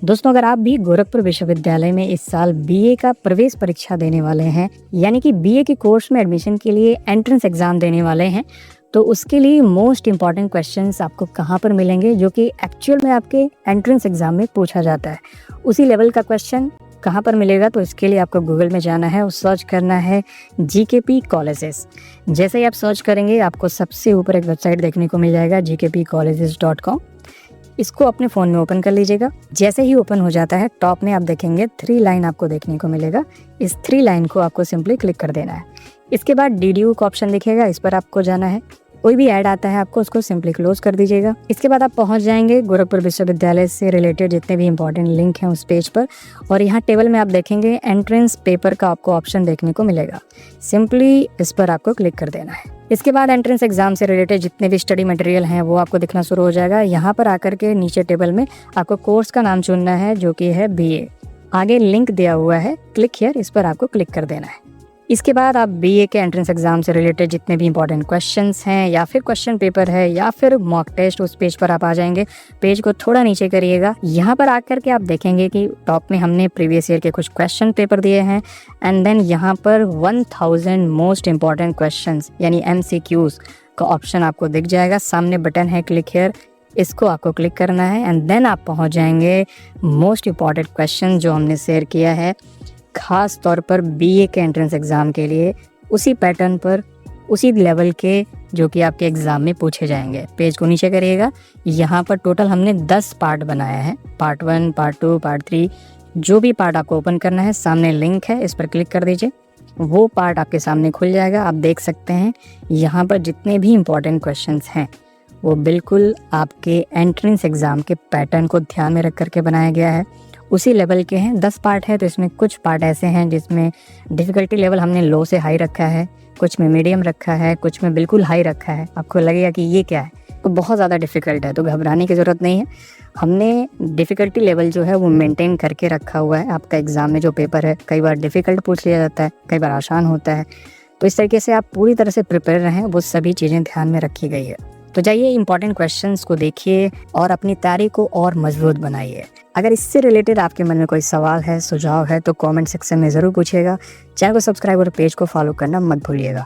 दोस्तों, अगर आप भी गोरखपुर विश्वविद्यालय में इस साल बीए का प्रवेश परीक्षा देने वाले हैं, यानी कि बीए के कोर्स में एडमिशन के लिए एंट्रेंस एग्जाम देने वाले हैं, तो उसके लिए मोस्ट इम्पॉर्टेंट क्वेश्चंस आपको कहाँ पर मिलेंगे जो कि एक्चुअल में आपके एंट्रेंस एग्जाम में पूछा जाता है। उसी लेवल का क्वेश्चन कहाँ पर मिलेगा, तो इसके लिए आपको गूगल में जाना है और सर्च करना है जीकेपी कॉलेजेस। जैसे ही आप सर्च करेंगे आपको सबसे ऊपर एक वेबसाइट देखने को मिल जाएगा gkpcolleges.com। इसको अपने फ़ोन में ओपन कर लीजिएगा। जैसे ही ओपन हो जाता है टॉप में आप देखेंगे 3 लाइन आपको देखने को मिलेगा। इस 3 लाइन को आपको सिंपली क्लिक कर देना है। इसके बाद DDU का ऑप्शन दिखेगा, इस पर आपको जाना है। कोई भी ऐड आता है आपको उसको सिंपली क्लोज कर दीजिएगा। इसके बाद आप पहुंच जाएंगे गोरखपुर विश्वविद्यालय से रिलेटेड जितने भी इंपॉर्टेंट लिंक हैं उस पेज पर, और यहाँ टेबल में आप देखेंगे एंट्रेंस पेपर का आपको ऑप्शन देखने को मिलेगा। सिंपली इस पर आपको क्लिक कर देना है। इसके बाद एंट्रेंस एग्जाम से रिलेटेड जितने भी स्टडी मटेरियल हैं वो आपको दिखना शुरू हो जाएगा। यहाँ पर आकर के नीचे टेबल में आपको कोर्स का नाम चुनना है जो कि है BA। आगे लिंक दिया हुआ है क्लिक हियर, इस पर आपको क्लिक कर देना है। इसके बाद आप BA के एंट्रेंस एग्जाम से रिलेटेड जितने भी इंपॉर्टेंट क्वेश्चंस हैं या फिर क्वेश्चन पेपर है या फिर मॉक टेस्ट, उस पेज पर आप आ जाएंगे। पेज को थोड़ा नीचे करिएगा। यहाँ पर आकर के आप देखेंगे कि टॉप में हमने प्रीवियस ईयर के कुछ क्वेश्चन पेपर दिए हैं, एंड देन यहाँ पर 1000 मोस्ट इम्पॉर्टेंट क्वेश्चंस यानी MCQs का ऑप्शन आपको दिख जाएगा। सामने बटन है क्लिक हियर, इसको आपको क्लिक करना है एंड देन आप पहुँच जाएंगे मोस्ट इम्पॉर्टेंट क्वेश्चन जो हमने शेयर किया है खास तौर पर BA के एंट्रेंस एग्ज़ाम के लिए, उसी पैटर्न पर उसी लेवल के जो कि आपके एग्ज़ाम में पूछे जाएंगे। पेज को नीचे करिएगा। यहाँ पर टोटल हमने 10 पार्ट बनाया है, पार्ट 1, पार्ट 2, पार्ट 3। जो भी पार्ट आपको ओपन करना है सामने लिंक है, इस पर क्लिक कर दीजिए। वो पार्ट आपके सामने खुल जाएगा। आप देख सकते हैं यहाँ पर जितने भी इम्पॉर्टेंट क्वेश्चंस हैं वो बिल्कुल आपके एंट्रेंस एग्ज़ाम के पैटर्न को ध्यान में रख करके बनाया गया है। उसी लेवल के हैं। 10 पार्ट है तो इसमें कुछ पार्ट ऐसे हैं जिसमें डिफ़िकल्टी लेवल हमने लो से हाई रखा है, कुछ में मीडियम रखा है, कुछ में बिल्कुल हाई रखा है। आपको लगेगा कि ये क्या है, तो बहुत ज़्यादा डिफ़िकल्ट है, तो घबराने की ज़रूरत नहीं है। हमने डिफ़िकल्टी लेवल जो है वो मेंटेन करके रखा हुआ है। आपका एग्ज़ाम में जो पेपर है कई बार डिफ़िकल्ट पूछ लिया जाता है, कई बार आसान होता है, तो इस तरीके से आप पूरी तरह से प्रिपेयर रहें, वो सभी चीज़ें ध्यान में रखी गई है। तो जाइए इंपॉर्टेंट क्वेश्चंस को देखिए और अपनी तैयारी को और मजबूत बनाइए। अगर इससे रिलेटेड आपके मन में कोई सवाल है, सुझाव है तो कमेंट सेक्शन में ज़रूर पूछिएगा। चैनल को सब्सक्राइब और पेज को फॉलो करना मत भूलिएगा।